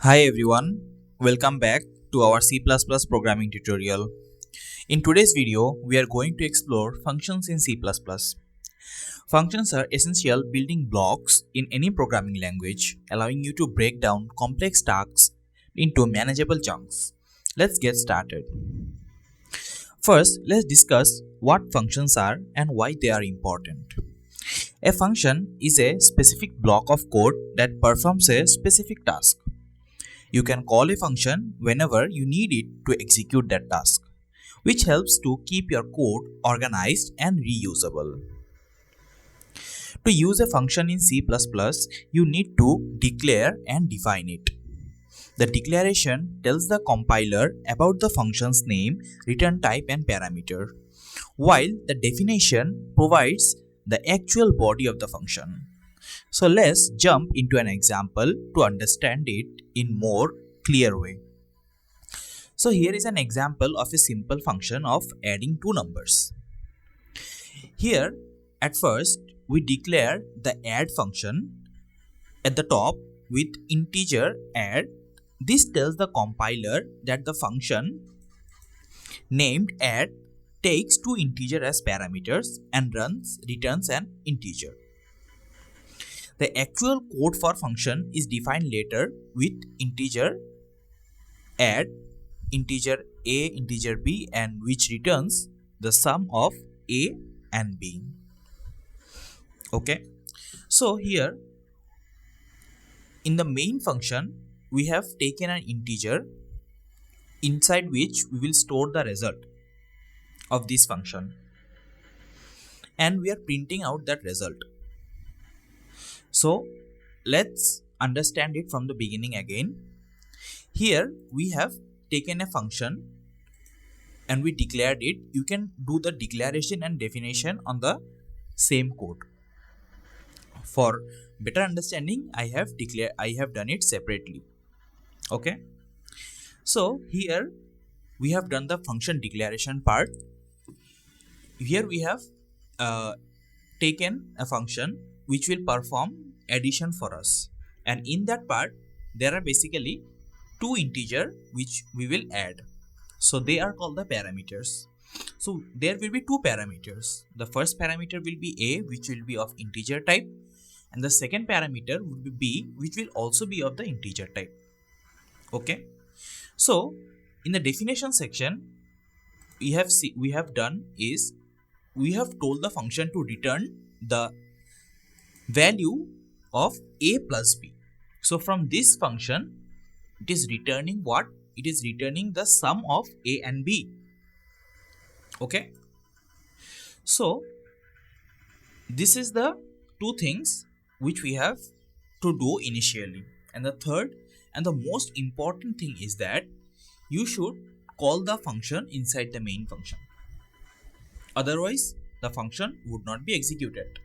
Hi everyone, welcome back to our C++ programming tutorial. In today's video, we are going to explore functions in C++. Functions are essential building blocks in any programming language, allowing you to break down complex tasks into manageable chunks. Let's get started. First, let's discuss what functions are and why they are important. A function is a specific block of code that performs a specific task. You can call a function whenever you need it to execute that task, which helps to keep your code organized and reusable. To use a function in C++, you need to declare and define it. The declaration tells the compiler about the function's name, return type, and parameter, while the definition provides the actual body of the function. So let's jump into an example to understand it in more clear way. So here is an example of a simple function of adding two numbers. Here at first we declare the add function at the top with integer add. This tells the compiler that the function named add takes two integers as parameters and returns an integer. The actual code for function is defined later with integer add, integer a, integer b, and which returns the sum of a and b. Okay, so here in the main function we have taken an integer inside which we will store the result of this function, and we are printing out that result. So let's understand it from the beginning again. Here we have taken a function and we declared it. You can do the declaration and definition on the same code. For better understanding, I have done it separately. Okay. So here we have done the function declaration part. Here we have taken a function which will perform addition for us, and in that part there are basically two integer which we will add. So they are called the parameters. So there will be two parameters. The first parameter will be a, which will be of integer type, and the second parameter would be b, which will also be of the integer type. Okay, so in the definition section we have done is we have told the function to return the value of a plus b. So from this function it is returning what? It is returning the sum of a and b. Okay, so this is the two things which we have to do initially, and the third and the most important thing is that you should call the function inside the main function, otherwise the function would not be executed.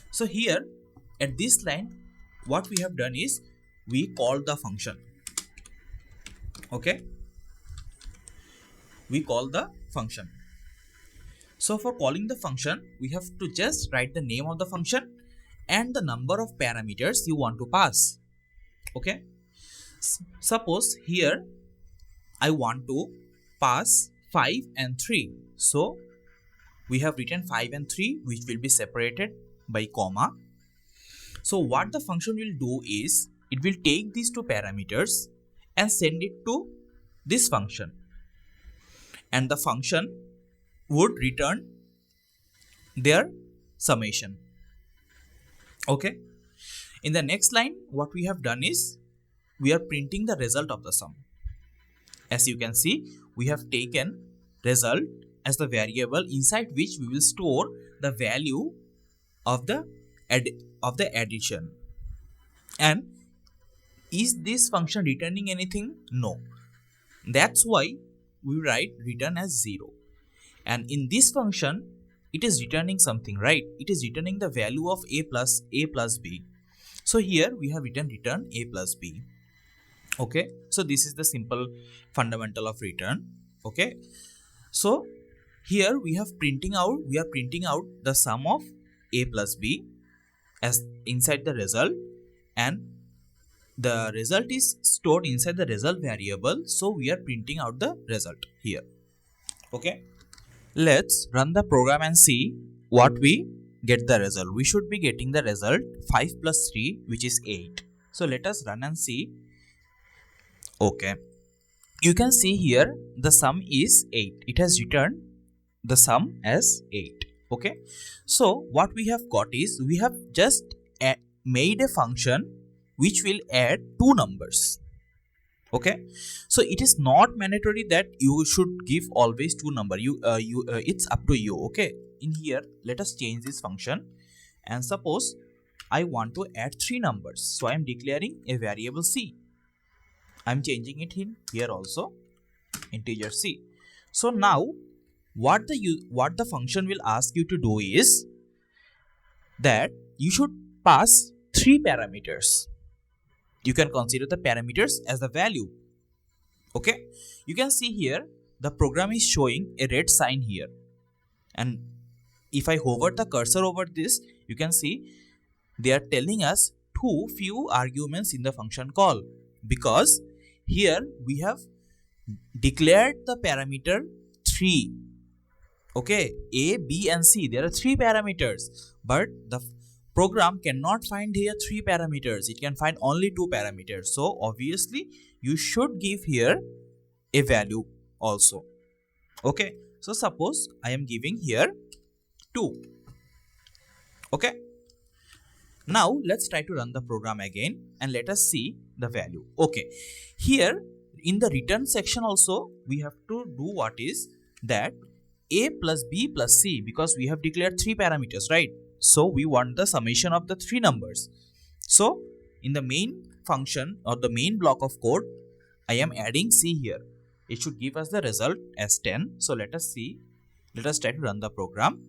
So here at this line what we have done is we call the function. Okay, we call the function. So for calling the function we have to just write the name of the function and the number of parameters you want to pass. Okay, suppose here I want to pass 5 and 3. So we have written 5 and 3 which will be separated by comma. So what the function will do is it will take these two parameters and send it to this function, and the function would return their summation. Okay, in the next line what we have done is we are printing the result of the sum. As you can see, we have taken result as the variable inside which we will store the value of the addition. And is this function returning anything? No. That's why we write return as 0. And in this function it is returning something, right? It is returning the value of a plus b. So here we have written return a plus b. Okay, so this is the simple fundamental of return. Okay, so here we are printing out the sum of a plus b, as inside the result, and the result is stored inside the result variable, so we are printing out the result here. Okay, let's run the program and see what we get the result. We should be getting the result 5 plus 3, which is 8. So let us run and see. Okay, you can see here the sum is 8. It has returned the sum as 8. Okay, so what we have got is we have just made a function which will add two numbers. Okay, so it is not mandatory that you should give always two number. It's up to you. Okay, in here let us change this function, and suppose I want to add three numbers, so I am declaring a variable c. I am changing it in here also, integer c. So now what the function will ask you to do is that you should pass three parameters. You can consider the parameters as the value. Okay, you can see here the program is showing a red sign here, and if I hover the cursor over this, you can see they are telling us too few arguments in the function call, because here we have declared the parameter 3. Okay, a, b and c, there are three parameters, but the program cannot find here three parameters. It can find only two parameters. So obviously you should give here a value also. Okay, so suppose I am giving here 2. Okay, now let's try to run the program again and let us see the value. Okay, here in the return section also we have to do what is that a plus b plus c, because we have declared three parameters, right? So we want the summation of the three numbers. So in the main function or the main block of code, I am adding c here. It should give us the result as 10. So let us see. Let us try to run the program.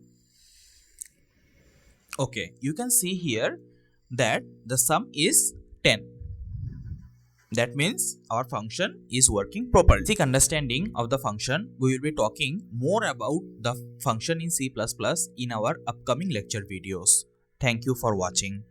Okay, you can see here that the sum is 10. That means our function is working properly. Basic understanding of the function, we will be talking more about the function in C++ in our upcoming lecture videos. Thank you for watching.